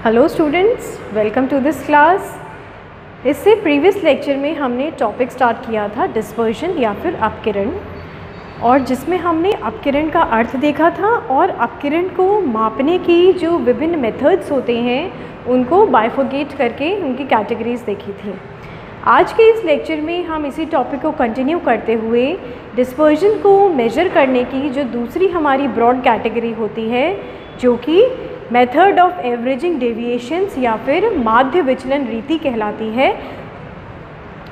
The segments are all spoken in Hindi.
Hello students, welcome to this class. इससे प्रीवियस लेक्चर में हमने टॉपिक स्टार्ट किया था डिस्पर्शन या फिर अपकिरण, और जिसमें हमने अपकिरण का अर्थ देखा था और अपकिरण को मापने की जो विभिन्न मेथड्स होते हैं उनको बाइफरकेट करके उनकी कैटेगरीज देखी थी। आज के इस लेक्चर में हम इसी टॉपिक को कंटिन्यू करते हुए डिस्पर्शन को मेजर करने की जो दूसरी हमारी ब्रॉड कैटेगरी होती है, जो कि मेथड ऑफ एवरेजिंग डेविएशंस या फिर माध्य विचलन रीति कहलाती है,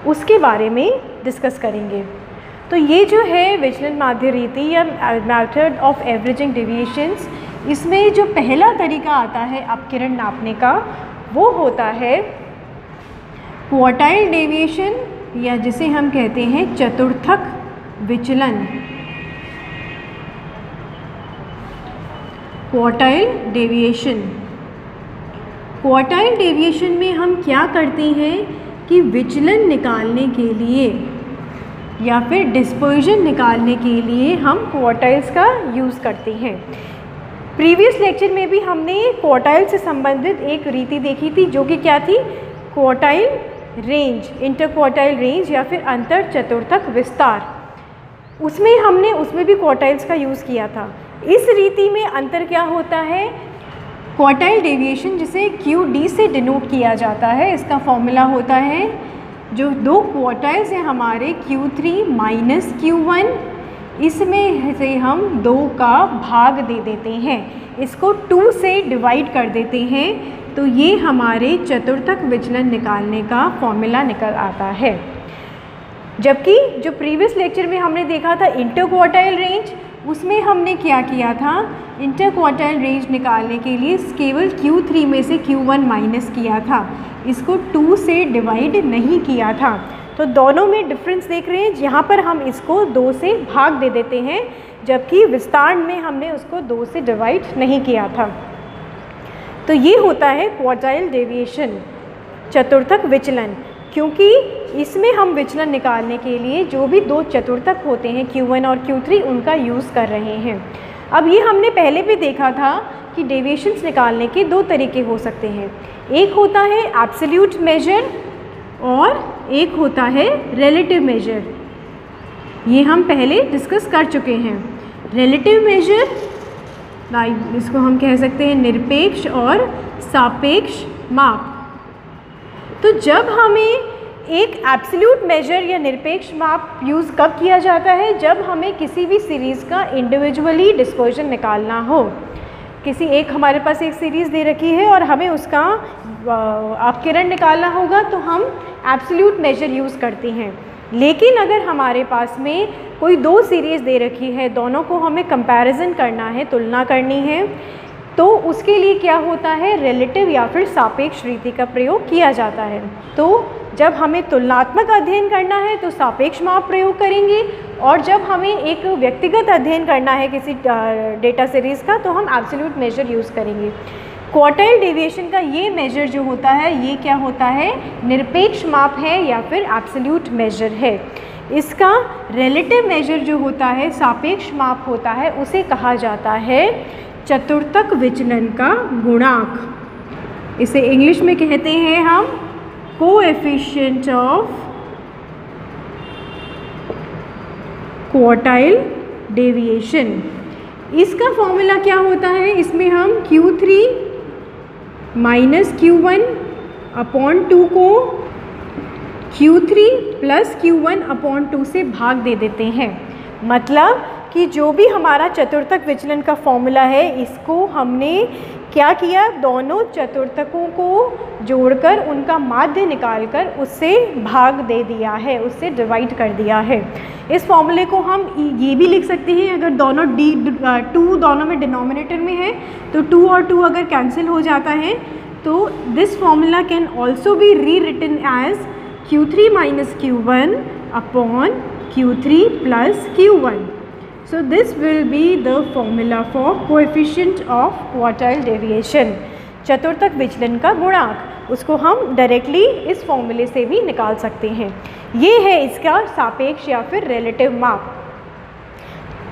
उसके बारे में डिस्कस करेंगे। तो ये जो है विचलन माध्य रीति या मेथड ऑफ एवरेजिंग डेविएशंस, इसमें जो पहला तरीका आता है अपकिरण नापने का वो होता है क्वार्टाइल डेविएशन, या जिसे हम कहते हैं चतुर्थक विचलन। Quartile deviation. क्वार्टाइल डेविएशन में हम क्या करते हैं कि विचलन निकालने के लिए या फिर डिस्पर्जन निकालने के लिए हम क्वार्टाइल्स का यूज़ करते हैं। प्रीवियस लेक्चर में भी हमने क्वार्टाइल से संबंधित एक रीति देखी थी, जो कि क्या थी, quartile range, inter quartile range या फिर अंतर चतुर्थक विस्तार। उसमें भी क्वार्टाइल्स का यूज़ किया था। इस रीति में अंतर क्या होता है, क्वार्टाइल डेविएशन जिसे QD से डिनोट किया जाता है, इसका फॉर्मूला होता है जो दो क्वार्टाइल्स हैं हमारे Q3 माइनस Q1, इसमें से हम 2 का भाग दे देते हैं, इसको 2 से डिवाइड कर देते हैं, तो ये हमारे चतुर्थक विचलन निकालने का फॉर्मूला निकल आता है। जबकि जो प्रीवियस लेक्चर में हमने देखा था इंटर क्वार्टाइल रेंज, उसमें हमने क्या किया था, इंटर क्वार्टाइल रेंज निकालने के लिए केवल Q3 में से Q1 माइनस किया था, इसको 2 से डिवाइड नहीं किया था। तो दोनों में डिफरेंस देख रहे हैं, यहाँ पर हम इसको 2 से भाग दे देते हैं, जबकि विस्तार में हमने उसको 2 से डिवाइड नहीं किया था। तो ये होता है क्वार्टाइल डेविएशन, चतुर्थक विचलन, क्योंकि इसमें हम विचलन निकालने के लिए जो भी 2 चतुर्थक होते हैं Q1 और Q3 उनका यूज़ कर रहे हैं। अब ये हमने पहले भी देखा था कि डेविएशंस निकालने के 2 तरीके हो सकते हैं, एक होता है एब्सोल्यूट मेजर और एक होता है रिलेटिव मेजर। ये हम पहले डिस्कस कर चुके हैं। रिलेटिव मेजर, इसको हम कह सकते हैं निरपेक्ष और सापेक्ष माप। तो जब हमें एक एब्सोल्यूट मेजर या निरपेक्ष माप यूज़ कब किया जाता है, जब हमें किसी भी सीरीज़ का इंडिविजुअली डिस्पर्जन निकालना हो। किसी एक हमारे पास एक सीरीज़ दे रखी है और हमें उसका अपकिरण निकालना होगा, तो हम एब्सोल्यूट मेजर यूज़ करते हैं। लेकिन अगर हमारे पास में कोई 2 सीरीज़ दे रखी है, दोनों को हमें कंपैरिजन करना है, तुलना करनी है, तो उसके लिए क्या होता है, रिलेटिव या फिर सापेक्ष रीति का प्रयोग किया जाता है। तो जब हमें तुलनात्मक अध्ययन करना है तो सापेक्ष माप प्रयोग करेंगे, और जब हमें एक व्यक्तिगत अध्ययन करना है किसी डेटा सीरीज़ का, तो हम एब्सोल्यूट मेजर यूज़ करेंगे। क्वार्टाइल डेविएशन का ये मेजर जो होता है, ये क्या होता है, निरपेक्ष माप है या फिर एब्सोल्यूट मेजर है। इसका रिलेटिव मेजर जो होता है, सापेक्ष माप होता है, उसे कहा जाता है चतुर्थक विचलन का गुणांक। इसे इंग्लिश में कहते हैं हम कोएफिशिएंट ऑफ क्वार्टाइल डेविएशन। इसका फॉर्मूला क्या होता है, इसमें हम Q3 माइनस Q1 अपॉन 2 को Q3 प्लस Q1 अपॉन 2 से भाग दे देते हैं। मतलब कि जो भी हमारा चतुर्थक विचलन का फॉर्मूला है, इसको हमने क्या किया, दोनों चतुर्थकों को जोड़कर उनका माध्य निकालकर उससे भाग दे दिया है, उससे डिवाइड कर दिया है। इस फॉर्मूले को हम ये भी लिख सकते हैं, अगर दोनों 2 दोनों में डिनोमिनेटर में है तो 2 और 2 अगर कैंसिल हो जाता है, तो this formula can also be rewritten as Q3 minus Q1 upon Q3 plus Q1। So this will be the formula for coefficient of quartile deviation, चतुर्थक विचलन का गुणांक। उसको हम डायरेक्टली इस फॉर्मूले से भी निकाल सकते हैं। ये है इसका सापेक्ष या फिर रिलेटिव माप।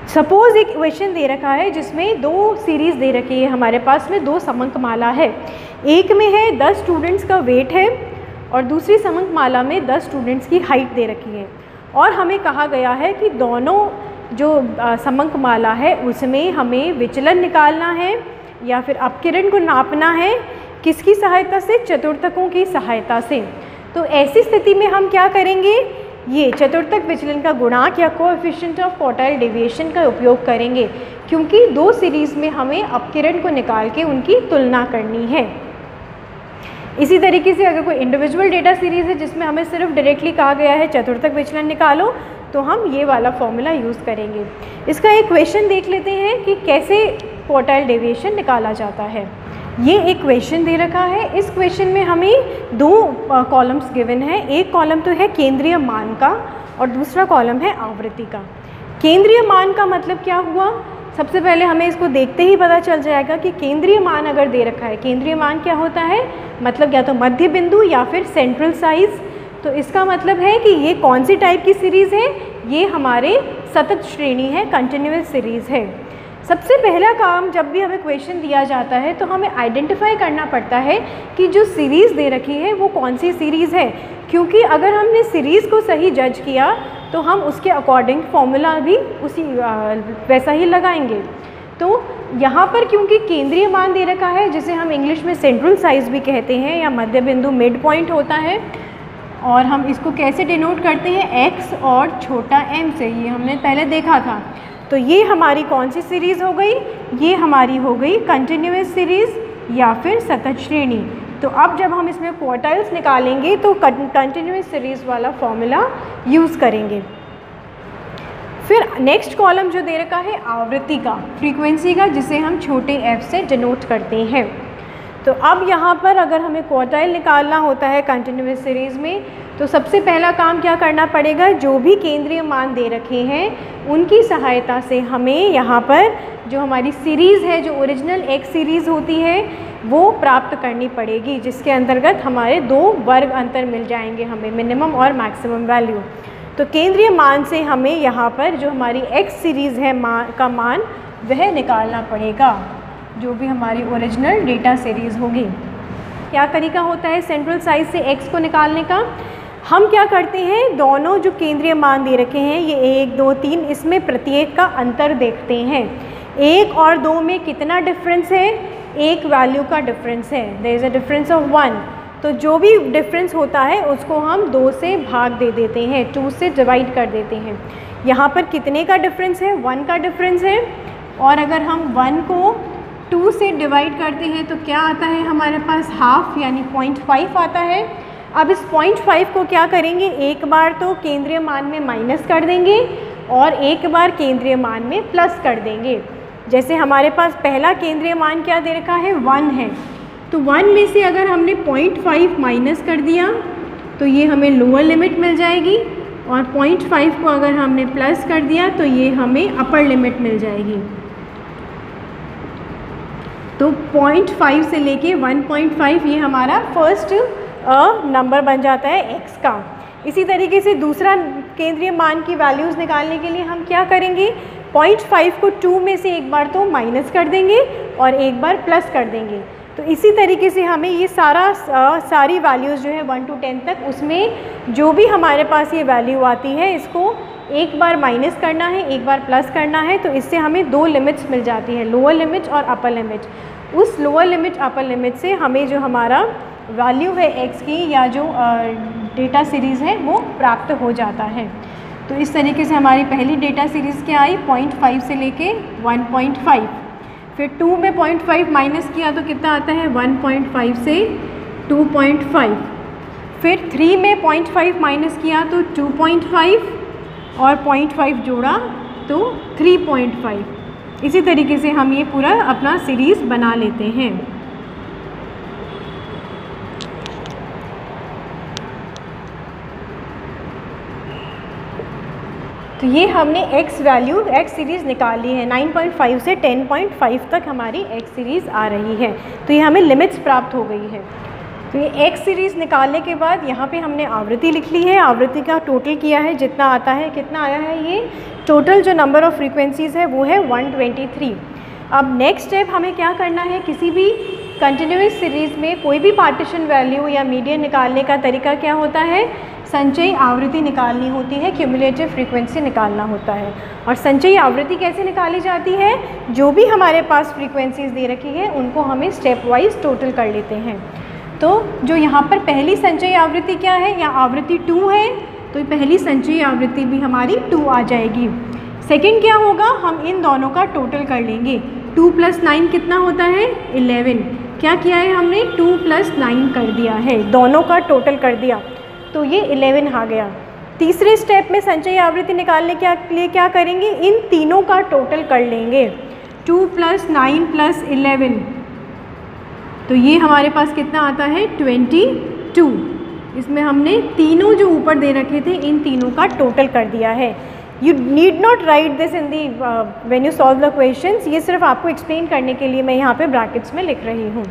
सपोज एक इक्वेशन दे रखा है जिसमें 2 सीरीज़ दे रखी है, हमारे पास में 2 समंक माला है। एक में है 10 स्टूडेंट्स का वेट है और दूसरी समंकमाला में 10 स्टूडेंट्स की हाइट दे रखी है और हमें कहा गया है कि दोनों जो समंकमाला है उसमें हमें विचलन निकालना है या फिर अपकिरण को नापना है। किसकी सहायता से? चतुर्थकों की सहायता से। तो ऐसी स्थिति में हम क्या करेंगे? ये चतुर्थक विचलन का गुणांक या कोएफिशिएंट ऑफ क्वार्टाइल डेविएशन का उपयोग करेंगे, क्योंकि दो सीरीज़ में हमें अपकिरण को निकाल के उनकी तुलना करनी है। इसी तरीके से अगर कोई इंडिविजुअल डेटा सीरीज़ है जिसमें हमें सिर्फ डायरेक्टली कहा गया है चतुर्थक विचलन निकालो, तो हम ये वाला फॉर्मूला यूज़ करेंगे। इसका एक क्वेश्चन देख लेते हैं कि कैसे क्वार्टाइल डेविएशन निकाला जाता है। ये एक क्वेश्चन दे रखा है। इस क्वेश्चन में हमें दो कॉलम्स गिवन है। एक कॉलम तो है केंद्रीय मान का और दूसरा कॉलम है आवृत्ति का। केंद्रीय मान का मतलब क्या हुआ? सबसे पहले हमें इसको देखते ही पता चल जाएगा कि केंद्रीय मान अगर दे रखा है, केंद्रीय मान क्या होता है? मतलब या तो मध्य बिंदु या फिर सेंट्रल साइज। तो इसका मतलब है कि ये कौन सी टाइप की सीरीज़ है? ये हमारे सतत श्रेणी है, कंटिन्यूअस सीरीज़ है। सबसे पहला काम जब भी हमें क्वेश्चन दिया जाता है तो हमें आइडेंटिफाई करना पड़ता है कि जो सीरीज़ दे रखी है वो कौन सी सीरीज़ है, क्योंकि अगर हमने सीरीज़ को सही जज किया तो हम उसके अकॉर्डिंग फॉर्मूला भी उसी वैसा ही लगाएंगे। तो यहाँ पर क्योंकि केंद्रीय मान दे रखा है, जिसे हम इंग्लिश में सेंट्रल साइज भी कहते हैं या मध्य बिंदु मिड पॉइंट होता है, और हम इसको कैसे डिनोट करते हैं? x और छोटा m से। ये हमने पहले देखा था। तो ये हमारी कौन सी सीरीज़ हो गई? ये हमारी हो गई कंटिन्यूअस सीरीज़ या फिर सतत श्रेणी। तो अब जब हम इसमें क्वार्टाइल्स निकालेंगे तो कंटिन्यूअस सीरीज़ वाला फॉर्मूला यूज़ करेंगे। फिर नेक्स्ट कॉलम जो दे रखा है आवृत्ति का, फ्रीक्वेंसी का, जिसे हम छोटे f से डिनोट करते हैं। तो अब यहाँ पर अगर हमें क्वार्टाइल निकालना होता है कंटिन्यूअस सीरीज़ में, तो सबसे पहला काम क्या करना पड़ेगा? जो भी केंद्रीय मान दे रखे हैं उनकी सहायता से हमें यहाँ पर जो हमारी सीरीज़ है, जो ओरिजिनल एक्स सीरीज़ होती है, वो प्राप्त करनी पड़ेगी, जिसके अंतर्गत हमारे दो वर्ग अंतर मिल जाएंगे हमें, मिनिमम और मैक्सिमम वैल्यू। तो केंद्रीय मान से हमें यहाँ पर जो हमारी एक्स सीरीज़ है का मान वह निकालना पड़ेगा, जो भी हमारी ओरिजिनल डेटा सीरीज़ होगी। क्या तरीका होता है सेंट्रल साइज से x को निकालने का? हम क्या करते हैं, दोनों जो केंद्रीय मान दे रखे हैं, ये 1, 2, 3, इसमें प्रत्येक का अंतर देखते हैं। 1 और 2 में कितना डिफरेंस है? एक वैल्यू का डिफरेंस है, there is a difference of 1। तो जो भी डिफरेंस होता है उसको हम 2 से भाग दे देते हैं, 2 से डिवाइड कर देते हैं। यहाँ पर कितने का डिफरेंस है? 1 का डिफरेंस है। और अगर हम 1 को 2 से डिवाइड करते हैं तो क्या आता है हमारे पास? हाफ, यानी 0.5 आता है। अब इस 0.5 को क्या करेंगे? एक बार तो केंद्रीय मान में माइनस कर देंगे और एक बार केंद्रीय मान में प्लस कर देंगे। जैसे हमारे पास पहला केंद्रीय मान क्या दे रखा है? 1 है। तो 1 में से अगर हमने 0.5 माइनस कर दिया तो ये हमें लोअर लिमिट मिल जाएगी, और 0.5 को अगर हमने प्लस कर दिया तो ये हमें अपर लिमिट मिल जाएगी। तो 0.5 से लेके 1.5 ये हमारा फर्स्ट नंबर बन जाता है x का। इसी तरीके से दूसरा केंद्रीय मान की वैल्यूज़ निकालने के लिए हम क्या करेंगे? 0.5 को 2 में से एक बार तो माइनस कर देंगे और एक बार प्लस कर देंगे। तो इसी तरीके से हमें ये सारी वैल्यूज़ जो है 1 to 10 तक, उसमें जो भी हमारे पास ये वैल्यू आती है इसको एक बार माइनस करना है, एक बार प्लस करना है। तो इससे हमें 2 लिमिट्स मिल जाती हैं, लोअर लिमिट और अपर लिमिट। उस लोअर लिमिट अपर लिमिट से हमें जो हमारा वैल्यू है x की या जो डेटा सीरीज़ है वो प्राप्त हो जाता है। तो इस तरीके से हमारी पहली डेटा सीरीज़ क्या आई? 0.5 से लेके 1.5। फिर 2 में 0.5 माइनस किया तो कितना आता है? 1.5 से 2.5। फिर 3 में 0.5 माइनस किया तो 2.5 और 0.5 जोड़ा तो 3.5। इसी तरीके से हम ये पूरा अपना सीरीज़ बना लेते हैं। तो ये हमने x वैल्यू, x सीरीज़ निकाल ली है। 9.5 से 10.5 तक हमारी x सीरीज़ आ रही है। तो ये हमें लिमिट्स प्राप्त हो गई है। तो ये x सीरीज़ निकालने के बाद यहाँ पे हमने आवृत्ति लिख ली है, आवृत्ति का टोटल किया है, जितना आता है, कितना आया है ये टोटल जो नंबर ऑफ़ फ्रीक्वेंसीज़ है वो है 123। अब नेक्स्ट स्टेप हमें क्या करना है, किसी भी कंटिन्यूस सीरीज़ में कोई भी पार्टीशन वैल्यू या मीडियन निकालने का तरीका क्या होता है, संचयी आवृत्ति निकालनी होती है, क्यूमुलेटिव फ्रीक्वेंसी निकालना होता है। और संचयी आवृत्ति कैसे निकाली जाती है, जो भी हमारे पास फ्रीक्वेंसीज दे रखी है उनको हमें स्टेप वाइज टोटल कर लेते हैं। तो जो यहाँ पर पहली संचयी आवृत्ति क्या है, या आवृत्ति 2 है, तो पहली संचयी आवृत्ति भी हमारी 2 आ जाएगी। सेकंड क्या होगा, हम इन दोनों का टोटल कर लेंगे। 2 + 9 कितना होता है, 11। क्या किया है हमने, 2 + 9 कर दिया है, दोनों का टोटल कर दिया, तो ये 11 आ गया। तीसरे स्टेप में संचयी आवृत्ति निकालने के लिए क्या करेंगे, इन तीनों का टोटल कर लेंगे। 2 + 9 + 11, तो ये हमारे पास कितना आता है, 22। इसमें हमने तीनों जो ऊपर दे रखे थे इन तीनों का टोटल कर दिया है। You need not right this in the when you solve the questions, ये सिर्फ आपको एक्सप्लेन करने के लिए मैं यहाँ पे ब्रैकेट्स में लिख रही हूँ।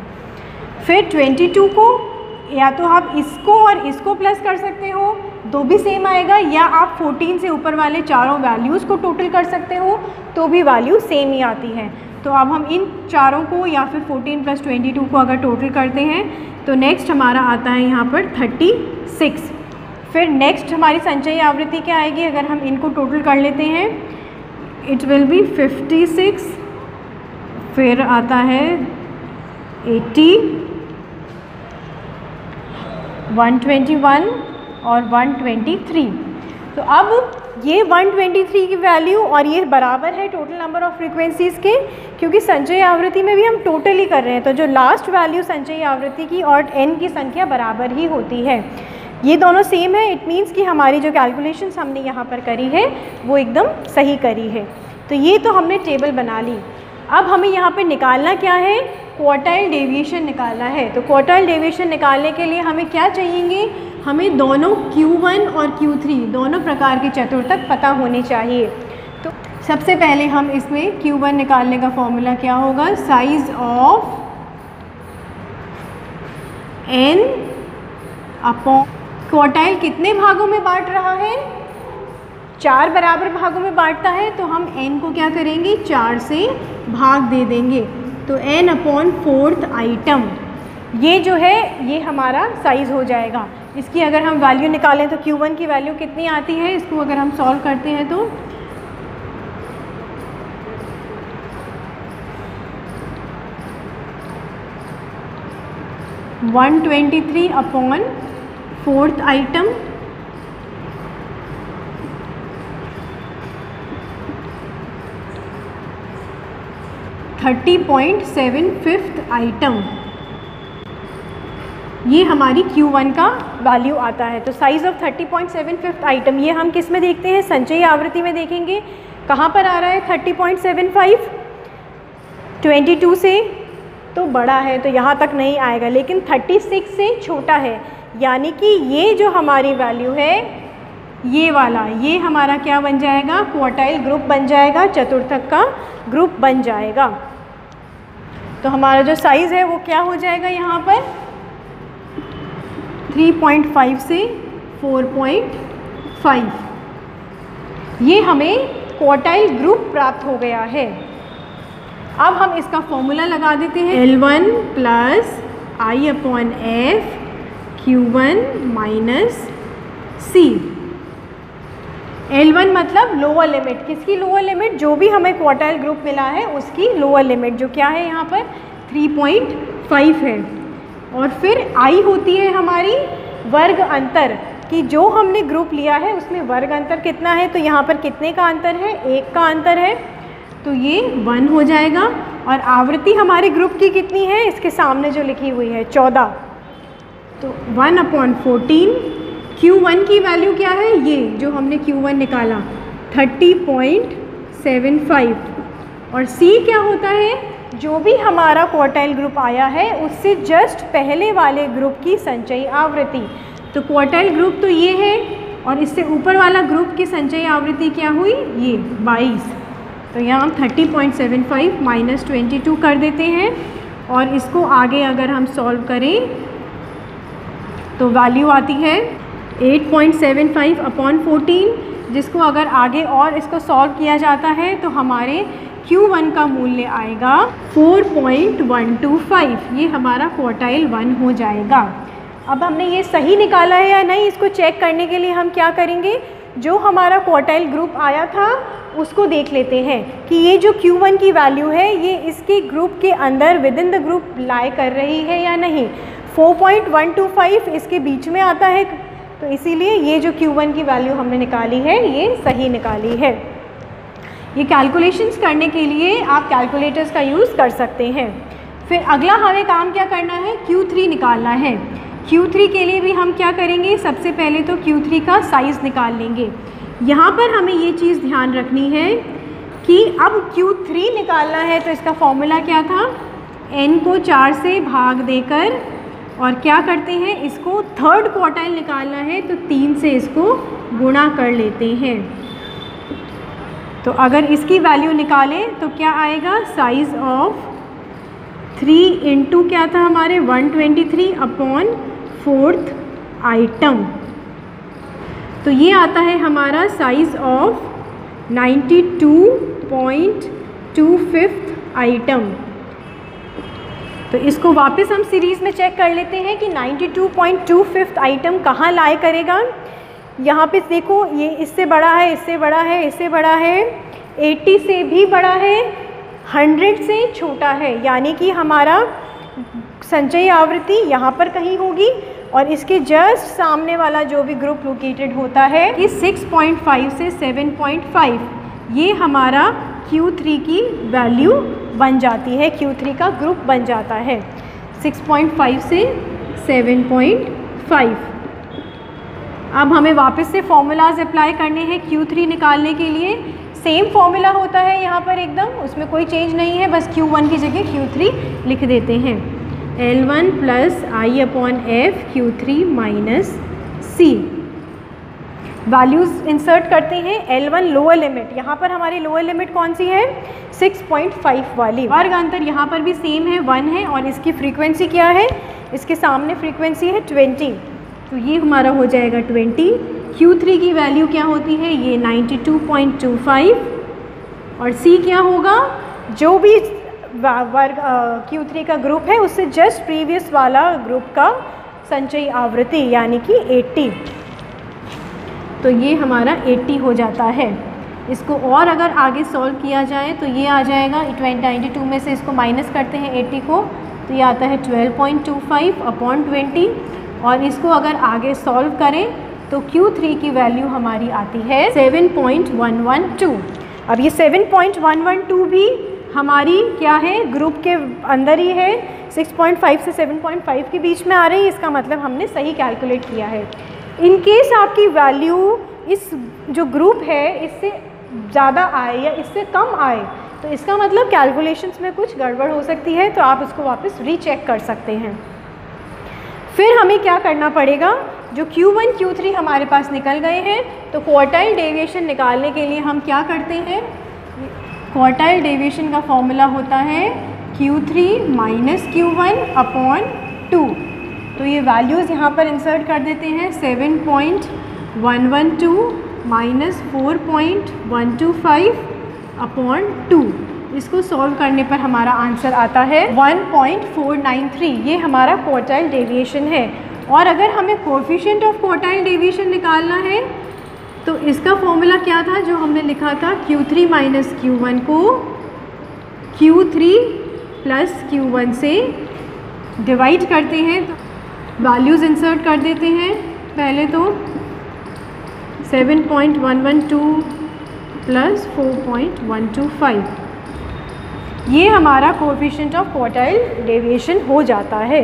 फिर 22 को या तो आप इसको और इसको प्लस कर सकते हो, दो भी सेम आएगा, या आप 14 से ऊपर वाले चारों वैल्यूज़ को टोटल कर सकते हो तो भी वैल्यू सेम ही आती है। तो अब हम इन चारों को या फिर 14 + 22 को अगर टोटल करते हैं तो नेक्स्ट हमारा आता है यहाँ पर 36। फिर नेक्स्ट हमारी संचयी आवृत्ति क्या आएगी, अगर हम इनको टोटल कर लेते हैं, इट विल बी 56, फिर आता है 80, 121 और 123। तो अब ये 123 की वैल्यू और ये बराबर है टोटल नंबर ऑफ़ फ्रीक्वेंसीज़ के, क्योंकि संचयी आवृत्ति में भी हम टोटल ही कर रहे हैं, तो जो लास्ट वैल्यू संचयी आवृत्ति की और n की संख्या बराबर ही होती है। ये दोनों सेम है, इट मीन्स कि हमारी जो कैलकुलेशंस हमने यहाँ पर करी है वो एकदम सही करी है। तो ये तो हमने टेबल बना ली। अब हमें यहाँ पे निकालना क्या है, क्वार्टाइल डेविएशन निकालना है। तो क्वार्टाइल डेविएशन निकालने के लिए हमें क्या चाहिए, हमें दोनों Q1 और Q3 दोनों प्रकार के चतुर्थक पता होने चाहिए। तो सबसे पहले हम इसमें Q1 निकालने का फॉर्मूला क्या होगा, size of n upon quartile कितने भागों में बांट रहा है, 4 बराबर भागों में बांटता है, तो हम n को क्या करेंगे, 4 से भाग दे देंगे, तो n/4 आइटम, ये जो है ये हमारा साइज़ हो जाएगा। इसकी अगर हम वैल्यू निकालें तो Q1 की वैल्यू कितनी आती है, इसको अगर हम सॉल्व करते हैं तो 123/4 आइटम, (30.75 आइटम, ये हमारी Q1 का वैल्यू आता है। तो साइज़ ऑफ 30.75 आइटम, ये हम किस में देखते हैं, संचयी आवृत्ति में देखेंगे। कहाँ पर आ रहा है 30.75, 22 से तो बड़ा है तो यहाँ तक नहीं आएगा, लेकिन 36 से छोटा है, यानी कि ये जो हमारी वैल्यू है ये वाला, ये हमारा क्या बन जाएगा, क्वार्टाइल ग्रुप बन जाएगा, चतुर्थक का ग्रुप बन जाएगा। तो हमारा जो साइज़ है वो क्या हो जाएगा, यहाँ पर 3.5 से 4.5, ये हमें क्वार्टाइल ग्रुप प्राप्त हो गया है। अब हम इसका फॉर्मूला लगा देते हैं, L1 + I/f Q1 - C। L1 मतलब लोअर लिमिट, किसकी लोअर लिमिट, जो भी हमें क्वार्टाइल ग्रुप मिला है उसकी लोअर लिमिट, जो क्या है यहाँ पर 3.5 है। और फिर I होती है हमारी वर्ग अंतर, कि जो हमने ग्रुप लिया है उसमें वर्ग अंतर कितना है, तो यहाँ पर कितने का अंतर है, 1 का अंतर है, तो ये 1 हो जाएगा। और आवृत्ति हमारे ग्रुप की कितनी है, इसके सामने जो लिखी हुई है 14, तो 1/14। Q1 की वैल्यू क्या है, ये जो हमने Q1 निकाला 30.75, और C क्या होता है, जो भी हमारा क्वार्टाइल ग्रुप आया है उससे जस्ट पहले वाले ग्रुप की संचयी आवृत्ति। तो क्वार्टाइल ग्रुप तो ये है, और इससे ऊपर वाला ग्रुप की संचयी आवृत्ति क्या हुई, ये 22। तो यहाँ हम 30.75 - 22 कर देते हैं, और इसको आगे अगर हम सॉल्व करें तो वैल्यू आती है 8.75/14, जिसको अगर आगे और इसको सॉल्व किया जाता है तो हमारे Q1 का मूल्य आएगा 4.125। ये हमारा क्वार्टाइल 1 हो जाएगा। अब हमने ये सही निकाला है या नहीं, इसको चेक करने के लिए हम क्या करेंगे, जो हमारा क्वार्टाइल ग्रुप आया था उसको देख लेते हैं कि ये जो Q1 की वैल्यू है ये इसके ग्रुप के अंदर विद इन द ग्रुप लाई कर रही है या नहीं। 4.125 इसके बीच में आता है, तो इसीलिए ये जो Q1 की वैल्यू हमने निकाली है ये सही निकाली है। ये कैलकुलेशंस करने के लिए आप कैलकुलेटर्स का यूज़ कर सकते हैं। फिर अगला हमें काम क्या करना है, Q3 निकालना है। Q3 के लिए भी हम क्या करेंगे, सबसे पहले तो Q3 का साइज़ निकाल लेंगे। यहाँ पर हमें ये चीज़ ध्यान रखनी है कि अब Q3 निकालना है तो इसका फॉर्मूला क्या था, n को 4 से भाग देकर और क्या करते हैं, इसको थर्ड क्वार्टाइल निकालना है तो 3 से इसको गुणा कर लेते हैं। तो अगर इसकी वैल्यू निकालें तो क्या आएगा, साइज़ ऑफ 3 इंटू क्या था हमारे 123 अपॉन 4th आइटम, तो ये आता है हमारा साइज़ ऑफ 92.25 आइटम। तो इसको वापस हम सीरीज़ में चेक कर लेते हैं कि 92.25 आइटम कहाँ लाई करेगा। यहाँ पे देखो ये इससे बड़ा है, इससे बड़ा है, इससे बड़ा है, 80 से भी बड़ा है, 100 से छोटा है, यानी कि हमारा संचयी आवृत्ति यहाँ पर कहीं होगी और इसके जस्ट सामने वाला जो भी ग्रुप लोकेटेड होता है कि 6.5 से 7.5, ये हमारा Q3 की वैल्यू बन जाती है, Q3 का ग्रुप बन जाता है 6.5 से 7.5। अब हमें वापस से फॉर्मूलाज अप्लाई करने हैं Q3 निकालने के लिए। सेम फॉर्मूला होता है यहाँ पर एकदम, उसमें कोई चेंज नहीं है, बस Q1 की जगह Q3 लिख देते हैं। L1 plus I upon F Q3 minus C। Values insert करते हैं। L1 लोअर लिमिट, यहाँ पर हमारी लोअर लिमिट कौन सी है, 6.5 वाली। वर्ग अंतर यहाँ पर भी सेम है, 1 है, और इसकी फ्रीक्वेंसी क्या है, इसके सामने फ्रीक्वेंसी है 20, तो ये हमारा हो जाएगा 20। Q3 की वैल्यू क्या होती है, ये 92.25, और C क्या होगा, जो भी वर्ग Q3 का ग्रुप है उससे जस्ट प्रीवियस वाला ग्रुप का संचयी आवृत्ति यानी कि 80, तो ये हमारा 80 हो जाता है। इसको और अगर आगे सॉल्व किया जाए तो ये आ जाएगा 92 में से इसको माइनस करते हैं 80 को, तो ये आता है 12.25 अपॉन 20, और इसको अगर आगे सॉल्व करें तो Q3 की वैल्यू हमारी आती है 7.112। अब ये 7.112 भी हमारी क्या है, ग्रुप के अंदर ही है, 6.5 से 7.5 के बीच में आ रही है, इसका मतलब हमने सही कैलकुलेट किया है। इन केस आपकी वैल्यू इस जो ग्रुप है इससे ज़्यादा आए या इससे कम आए तो इसका मतलब कैलकुलेशंस में कुछ गड़बड़ हो सकती है, तो आप इसको वापस रीचेक कर सकते हैं। फिर हमें क्या करना पड़ेगा, जो Q1 Q3 हमारे पास निकल गए हैं, तो क्वार्टाइल डेविएशन निकालने के लिए हम क्या करते हैं, क्वार्टाइल डेविएशन का फॉर्मूला होता है Q3 माइनस Q1 अपॉन 2। तो ये वैल्यूज़ यहाँ पर इंसर्ट कर देते हैं, 7.112 माइनस 4.125 अपॉन 2। इसको सॉल्व करने पर हमारा आंसर आता है 1.493। ये हमारा क्वार्टाइल डेविएशन है। और अगर हमें कोएफिशिएंट ऑफ क्वार्टाइल डेविएशन निकालना है तो इसका फॉर्मूला क्या था, जो हमने लिखा था Q3 माइनस Q1 को Q3 प्लस Q1 से डिवाइड करते हैं, तो वैल्यूज़ इंसर्ट कर देते हैं। पहले तो 7.112 प्लस 4.125, ये हमारा कोएफिशिएंट ऑफ क्वार्टाइल डेविएशन हो जाता है।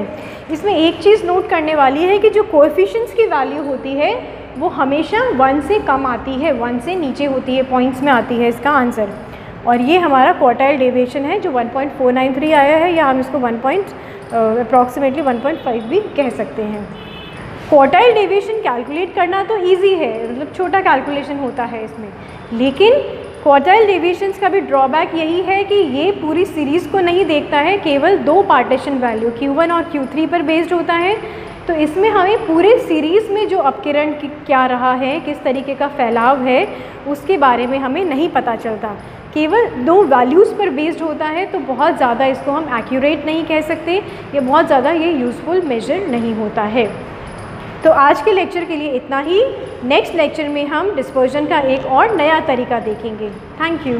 इसमें एक चीज़ नोट करने वाली है कि जो कोएफिशिएंट्स की वैल्यू होती है वो हमेशा 1 से कम आती है, 1 से नीचे होती है, पॉइंट्स में आती है इसका आंसर। और ये हमारा क्वार्टाइल डेविएशन है जो 1.493 आया है, या हम इसको अप्रॉक्सीमेटली 1.5 भी कह सकते हैं। क्वार्टाइल डेविएशन कैलकुलेट करना तो ईजी है, मतलब छोटा कैलकुलेशन होता है इसमें, लेकिन क्वार्टाइल डेविएशंस का भी ड्रॉबैक यही है कि ये पूरी सीरीज़ को नहीं देखता है, केवल 2 पार्टीशन वैल्यू Q1 और Q3 पर बेस्ड होता है। तो इसमें हमें पूरे सीरीज़ में जो अपकिरण क्या रहा है, किस तरीके का फैलाव है, उसके बारे में हमें नहीं पता चलता, केवल 2 वैल्यूज़ पर बेस्ड होता है तो बहुत ज़्यादा इसको हम एक्यूरेट नहीं कह सकते, या बहुत ज़्यादा ये यूज़फुल मेजर नहीं होता है। तो आज के लेक्चर के लिए इतना ही। नेक्स्ट लेक्चर में हम डिस्पर्जन का एक और नया तरीका देखेंगे। Thank you.